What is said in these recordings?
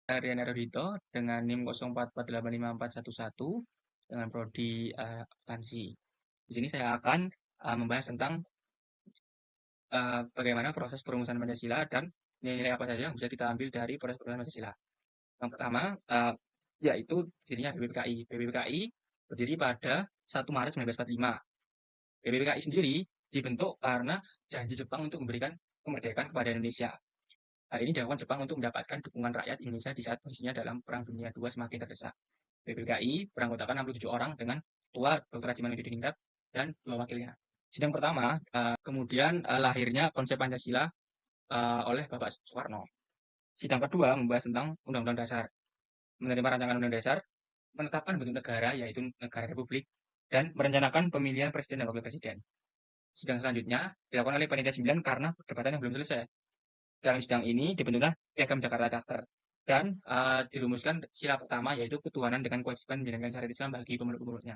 Rian Erudito dengan NIM 0448554111 dengan prodi akuntansi. Di sini saya akan membahas tentang bagaimana proses perumusan Pancasila dan nilai-nilai apa saja yang bisa kita ambil dari proses perumusan Pancasila. Yang pertama yaitu dirinya BPPKI. BPPKI berdiri pada 1 Maret 1945. BPPKI sendiri dibentuk karena janji Jepang untuk memberikan kemerdekaan kepada Indonesia. Hal ini dilakukan Jepang untuk mendapatkan dukungan rakyat Indonesia di saat posisinya dalam Perang Dunia II semakin terdesak. BPKI beranggotakan 67 orang dengan Ketua Dr. Haji Manududin dan 2 wakilnya. Sidang pertama, kemudian lahirnya konsep Pancasila oleh Bapak Soekarno. Sidang kedua membahas tentang Undang-Undang Dasar. Menerima rancangan Undang Dasar, menetapkan bentuk negara yaitu negara republik, dan merencanakan pemilihan presiden dan wakil presiden. Sidang selanjutnya dilakukan oleh Panitia 9 karena perdebatan yang belum selesai. Dalam sidang ini dibentuklah Piagam Jakarta Charter dan dirumuskan sila pertama yaitu ketuhanan dengan kewajiban menjalankan syariat Islam bagi pemeluk-pemeluknya.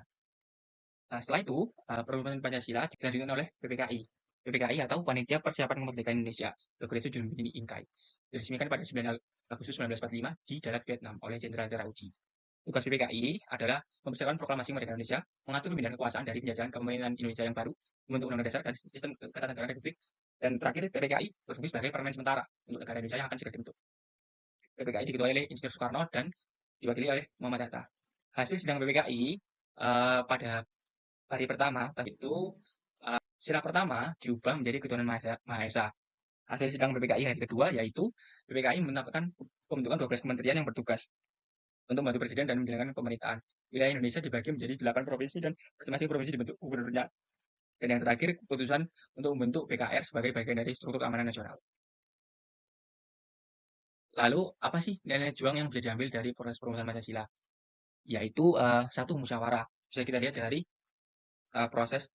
Nah, setelah itu, perumusan Pancasila dilanjutkan oleh PPKI. PPKI atau Panitia Persiapan Kemerdekaan Indonesia, Lokresu Junbini Inkai, diresmikan pada 9 Agustus 1945 di Dalat, Vietnam oleh Jenderal Terauchi. Tugas PPKI adalah mempersiapkan proklamasi kemerdekaan Indonesia, mengatur pemindahan kekuasaan dari penjajahan ke pemerintahan Indonesia yang baru, membentuk undang-undang dasar dan sistem ketatanegaraan republik, dan terakhir PPKI berfungsi sebagai parlemen sementara untuk negara Indonesia yang akan segera dibentuk. PPKI diketuai oleh Insinyur Soekarno dan diwakili oleh Muhammad Hatta. Hasil sidang PPKI pada hari pertama itu sila pertama diubah menjadi ketuhanan Maha Esa. Hasil sidang PPKI hari kedua yaitu PPKI menetapkan pembentukan 12 kementerian yang bertugas untuk membantu presiden dan menjalankan pemerintahan. Wilayah Indonesia dibagi menjadi 8 provinsi dan masing-masing provinsi dibentuk gubernurnya. Dan yang terakhir keputusan untuk membentuk BKR sebagai bagian dari struktur keamanan nasional. Lalu apa sih nilai juang yang bisa diambil dari proses perumusan Pancasila? Yaitu satu musyawarah. Bisa kita lihat dari proses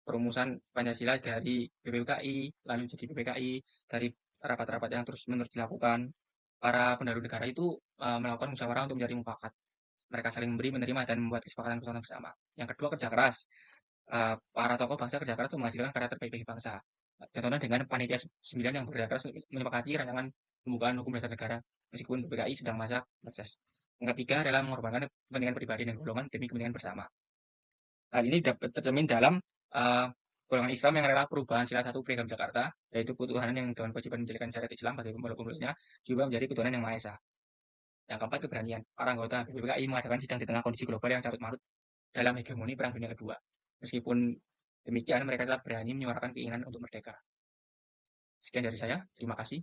perumusan Pancasila dari BPKI, lalu jadi PPKI, dari rapat-rapat yang terus-menerus dilakukan. Para pendahulu negara itu melakukan musyawarah untuk mencari mufakat. Mereka saling memberi, menerima, dan membuat kesepakatan-kesepakatan bersama. Yang kedua, kerja keras. Para tokoh bangsa kerja keras untuk menghasilkan karya terbaik bagi bangsa. Contohnya dengan Panitia 9 yang bekerja keras menyepakati rancangan pembukaan hukum dasar negara, meskipun PPKI sedang masa proses. Yang ketiga adalah mengorbankan kepentingan pribadi dan golongan demi kepentingan bersama. Hal ini dapat tercermin dalam golongan Islam yang rela perubahan sila satu Piagam Jakarta, yaitu ketuhanan yang dengan kewajiban menjalankan syariat Islam bagi pemeluk-pemeluknya, juga menjadi ketuhanan yang Maha Esa. Yang keempat, keberanian. Para anggota BPKI mengadakan sidang di tengah kondisi global yang carut marut dalam hegemoni Perang Dunia Kedua. Meskipun demikian, mereka tetap berani menyuarakan keinginan untuk merdeka. Sekian dari saya, terima kasih.